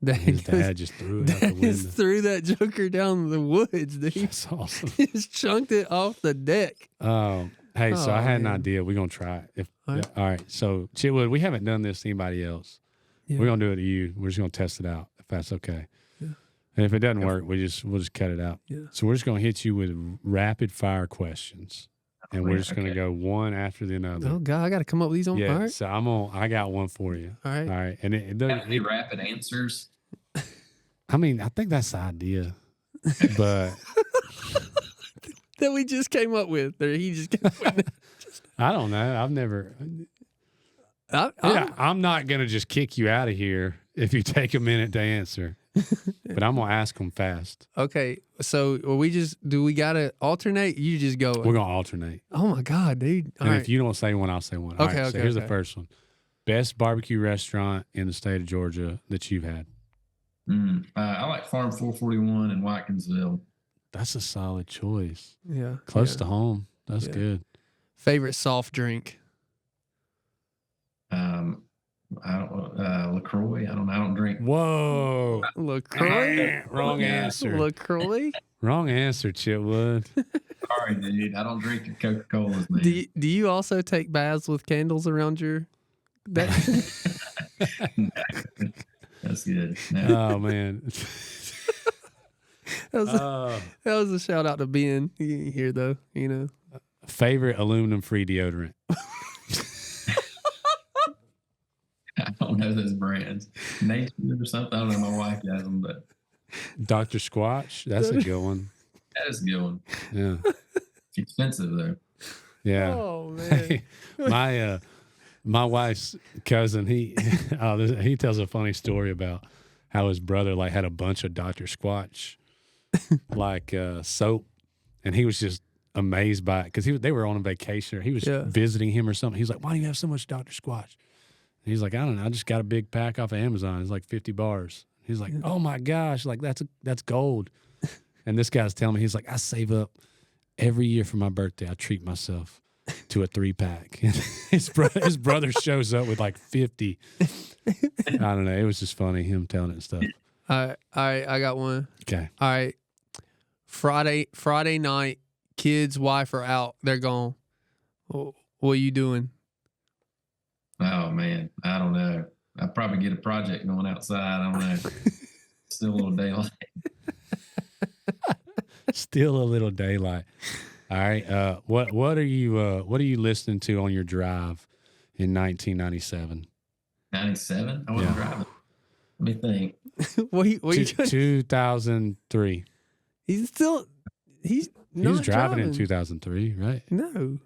His dad just threw it out the Dad just window. threw that joker down the woods, dude. That's awesome. He just chunked it off the deck. Hey, so I had an man. idea. We're going to try it. All right. All right. So, Chitwood, we haven't done this to anybody else. Yeah. We're going to do it to you. We're just going to test it out, if that's okay. Yeah. And if it doesn't work, we'll just cut it out. Yeah. So we're just going to hit you with rapid fire questions. And we're just going to go one after the other. Oh God, I got to come up with these on. Yeah. All right. So I got one for you. All right. All right. And Have to be rapid answers. I mean, I think that's the idea. But That we just came up with. Or he just came up with. I don't know. I've never. I- I'm not going to just kick you out of here if you take a minute to answer. But I'm going to ask them fast. Okay. So do we got to alternate? You just go. We're going to alternate. Oh my God, dude. All And right. if you don't say one, I'll say one. All Okay, right, okay, so here's okay. the first one. Best barbecue restaurant in the state of Georgia that you've had. I like Farm 441 in Watkinsville. That's a solid choice. Yeah. Close yeah. to home. That's Yeah. good. Favorite soft drink? LaCroix. I don't drink. Whoa. LaCroix? Wrong answer. LaCroix? Wrong answer, Chitwood. All sorry, dude. I don't drink your Coca-Colas, man. Do you also take baths with candles around your bed? That's good. No. Oh man. That was a shout out to Ben. He ain't here though, you know. Favorite aluminum free deodorant. I don't know those brands. Nature or something. I don't know. My wife has them, but Dr. Squatch. That's a good one. that is a good one. Yeah. It's expensive though. Yeah. Oh man. My wife's cousin, he tells a funny story about how his brother like had a bunch of Dr. Squatch like soap, and he was just amazed by it because they were on a vacation or he was visiting him or something. He's like, "Why do you have so much Dr. Squatch?" And he's like, "I don't know. I just got a big pack off of Amazon. It's like 50 bars." He's like, "Oh my gosh, like that's gold." And this guy's telling me, he's like, "I save up every year for my birthday. I treat myself to a 3-pack." his brother shows up with like 50. I don't know. It was just funny him telling it and stuff. All right, I got one. Okay. All right. Friday night, kids, wife are out. They're gone. What are you doing? Oh man, I don't know. I'll probably get a project going outside. I don't know. Still a little daylight. Still a little daylight. All right. What are you listening to on your drive in 1997? 97? I wasn't driving. Let me think. what you 2003. He's He not was driving in 2003, right? No.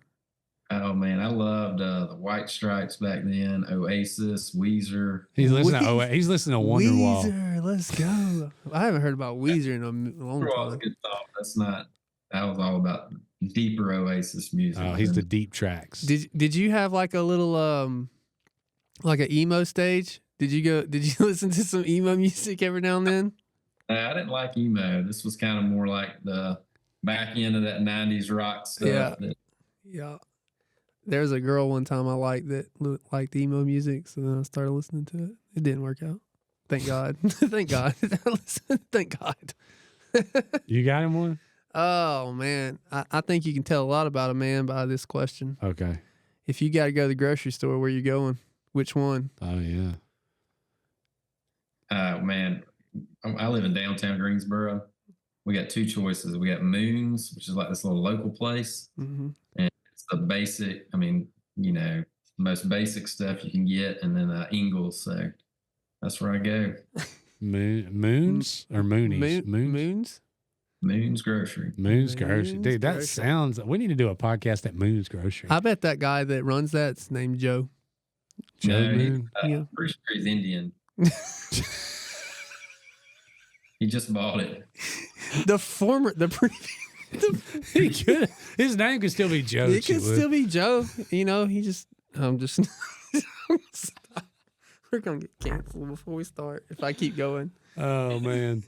Oh man, I loved the White Stripes back then. Oasis, Weezer. He's listening to Wonderwall. Weezer, let's go. I haven't heard about Weezer in a long Wonderwall's a time. good song. That was all about deeper Oasis music. Oh, he's the deep tracks. Did you have like a little like an emo stage? Did you listen to some emo music every now and then? I didn't like emo. This was kind of more like the back end of that 90s rock stuff. Yeah. There was a girl one time I liked that liked emo music, so then I started listening to it. It didn't work out. Thank God. Thank God. Thank God. You got him one? Oh, man. I think you can tell a lot about a man by this question. Okay. If you got to go to the grocery store, where you going? Which one? Oh, yeah. Man, I live in downtown Greensboro. We got two choices. We got Moons, which is like this little local place. Mm-hmm. And it's the basic, most basic stuff you can get. And then Ingles. So that's where I go. Moons or Moonies? Moons? Moon's Grocery. Moon's Grocery. Dude, that sounds, we need to do a podcast at Moon's Grocery. I bet that guy that runs that's named Joe. Joe No, Moon? Pretty sure he's Indian. He just bought it. His name could still be Joe. It could still be Joe. You know, we're going to get canceled before we start if I keep going. Oh, man.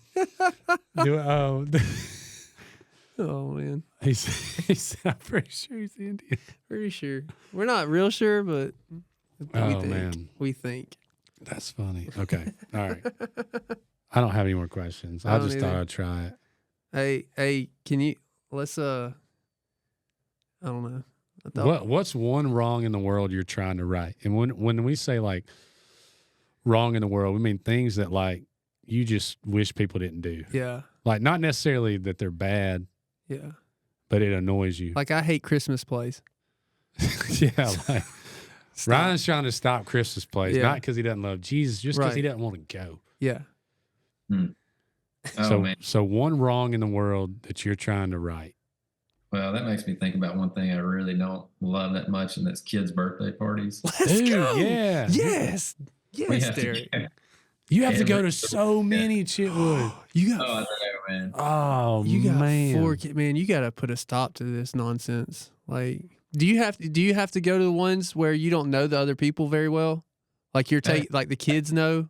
Oh, man. I'm pretty sure he's Indian. Pretty sure. We're not real sure, but we think. That's funny. Okay. All right. I don't have any more questions. I just thought I'd try it. Hey, can you, let's, I don't know. What's one wrong in the world you're trying to right? And when we say like wrong in the world, we mean things that like you just wish people didn't do. Yeah. Like not necessarily that they're bad. Yeah. But it annoys you. Like I hate Christmas plays. Yeah. Like Ryan's trying to stop Christmas plays, not because he doesn't love Jesus, just because he doesn't want to go. Yeah. So one wrong in the world that you're trying to right. Well, that makes me think about one thing I really don't love that much, and that's kids' birthday parties. Let's go. Yeah. Yes, Derek. You have to go to so many, Chitwood. You got. Oh, I know, man. Oh, you got man. 4 kids, man. You got to put a stop to this nonsense. Like, do you have to go to the ones where you don't know the other people very well? Like like the kids know.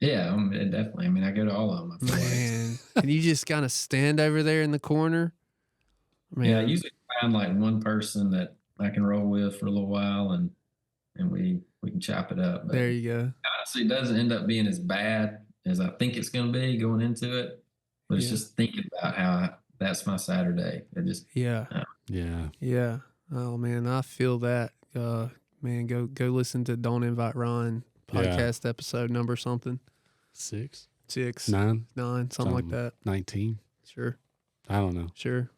Yeah, definitely. I mean, I go to all of them. I feel Man, and you just kind of stand over there in the corner. Man. Yeah, I usually find like one person that I can roll with for a little while, and we can chop it up. But there you go. honestly, it doesn't end up being as bad as I think it's going to be going into it. But it's just thinking about how that's my Saturday. It just Yeah. Yeah. Yeah. Oh man, I feel that. Man, go listen to Don't Invite Ron podcast episode number something. 6, 6, 9, 9, something like that. 19. Sure. I don't know. Sure.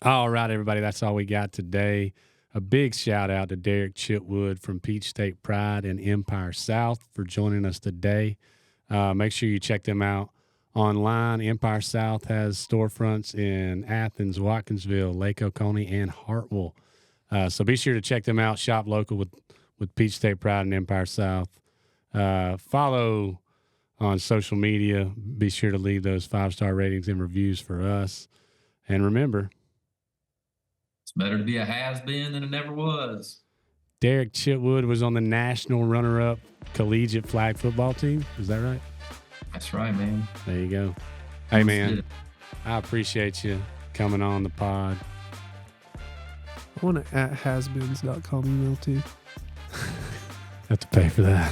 All right, everybody. That's all we got today. A big shout out to Derek Chitwood from Peach State Pride and Empire South for joining us today. Make sure you check them out online. Empire South has storefronts in Athens, Watkinsville, Lake Oconee, and Hartwell. So be sure to check them out. Shop local with Peach State Pride and Empire South. Follow on social media. Be sure to leave those 5-star ratings and reviews for us. And remember, it's better to be a has-been than it never was. Derek Chitwood was on the national runner-up collegiate flag football team. Is that right? That's right, man. There you go. Hey, man, Good. I appreciate you coming on the pod. I want to @hasbeens.com email too. Have to pay for that.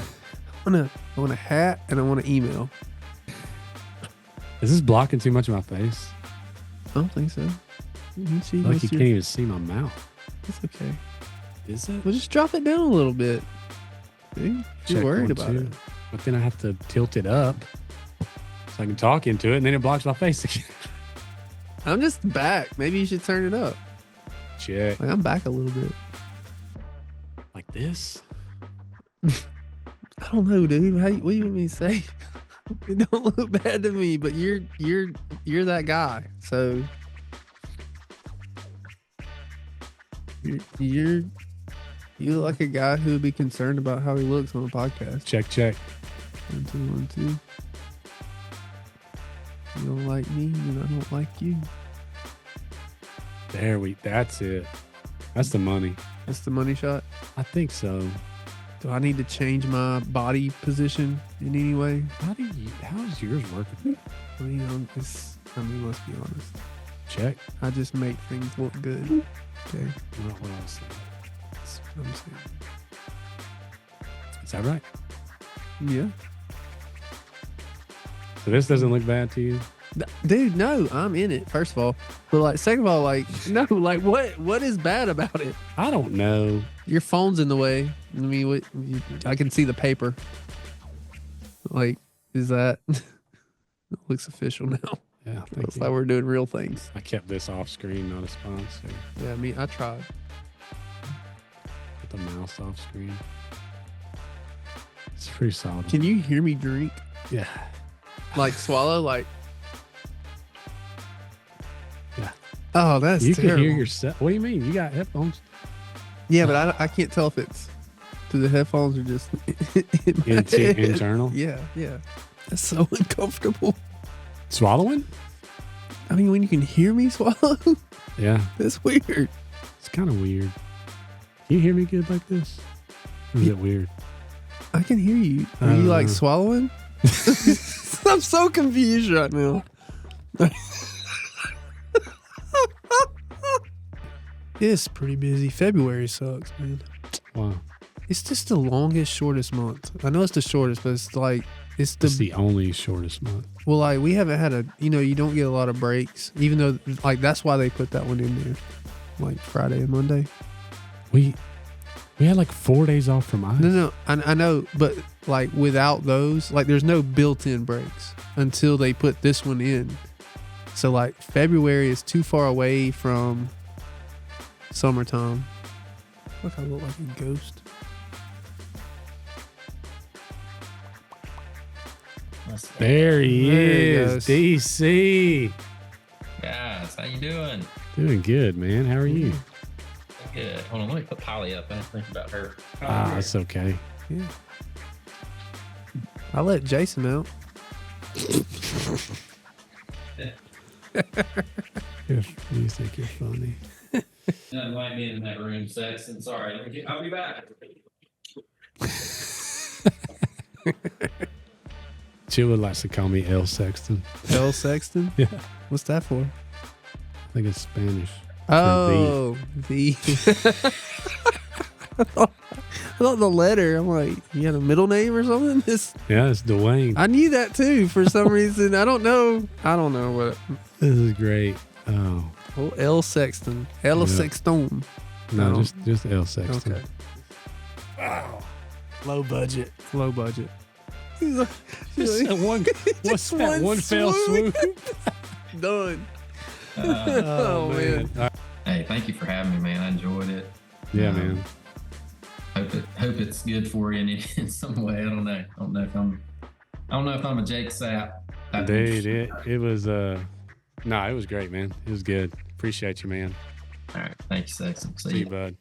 I want a hat and I want an email. Is this blocking too much of my face? I don't think so. You can see Like most you of your- can't even see my mouth. It's okay. Is it? Well, just drop it down a little bit. Dude, if you're Check worried 1, about 2. it. But then I have to tilt it up so I can talk into it, and then it blocks my face again. I'm just back. Maybe you should turn it up. Check. Like, I'm back a little bit. Like this? I don't know, dude. What do you want me to say? It don't look bad to me, but you're that guy. So you look like a guy who would be concerned about how he looks on a podcast. Check, check. 1, 2, 1, 2. You don't like me, and I don't like you. That's it. That's the money. That's the money shot. I think so. Do I need to change my body position in any way? How's yours working? I mean, let's be honest. Check. I just make things look good. Okay. Not what I was saying. That's what I'm saying. Is that right? Yeah. So this doesn't look bad to you? Dude, no, I'm in it, first of all. But like, second of all, like, no, like what is bad about it? I don't know. Your phone's in the way. I mean, I can see the paper. Like, is that it looks official now? Yeah, Looks like we're doing real things. I kept this off screen, not a sponsor. Yeah, I mean, I tried. Put the mouse off screen. It's pretty solid. Can you hear me drink? Yeah. Like swallow, like. Yeah. Oh, that's You terrible. can hear yourself. What do you mean? You got headphones? Yeah, but I can't tell if it's through the headphones or just in my head. Internal? Yeah. That's so uncomfortable. Swallowing? I mean, when you can hear me swallow, Yeah. that's weird. It's kind of weird. Can you hear me good like this? Or is it weird? I can hear you. Are you like swallowing? I'm so confused right now. It's pretty busy. February sucks, man. Wow. It's just the longest, shortest month. I know it's the shortest, but it's like It's the only shortest month. well, like we haven't had you don't get a lot of breaks, even though like that's why they put that one in there, like Friday and Monday. We had like 4 days off from ice. No, I know, but like without those, like there's no built-in breaks until they put this one in. So like February is too far away from summertime. Look, I look like a ghost. There he There he is, goes. DC. Guys, how you doing? Doing good, man. How are you? Good. Hold on, let me put Polly up. I didn't think about her. That's okay. Yeah. I let Jason out. You think you're funny. Nothing like being in that room, Sexton. Sorry. I'll be back. Chitwood likes to call me El Sexton. L. Sexton? Yeah. What's that for? I think it's Spanish. Oh, the. thought the letter. I'm like, you got a middle name or something? Yeah, it's Dwayne. I knew that too for some reason. I don't know what. This is great. Oh. Oh, L Sexton. L Yeah. Sexton. No, just L Sexton. Okay. Wow. Low budget. Low budget. Just what's that? One fell swoop. Done. Oh, man. Hey, thank you for having me, man. I enjoyed it. Yeah, man. Hope it's good for you in some way. I don't know. I don't know if I'm a Jake Sapp. Dude, it was it was great, man. It was good. Appreciate you, man. All right. Thank you, Sexton. See you, bud.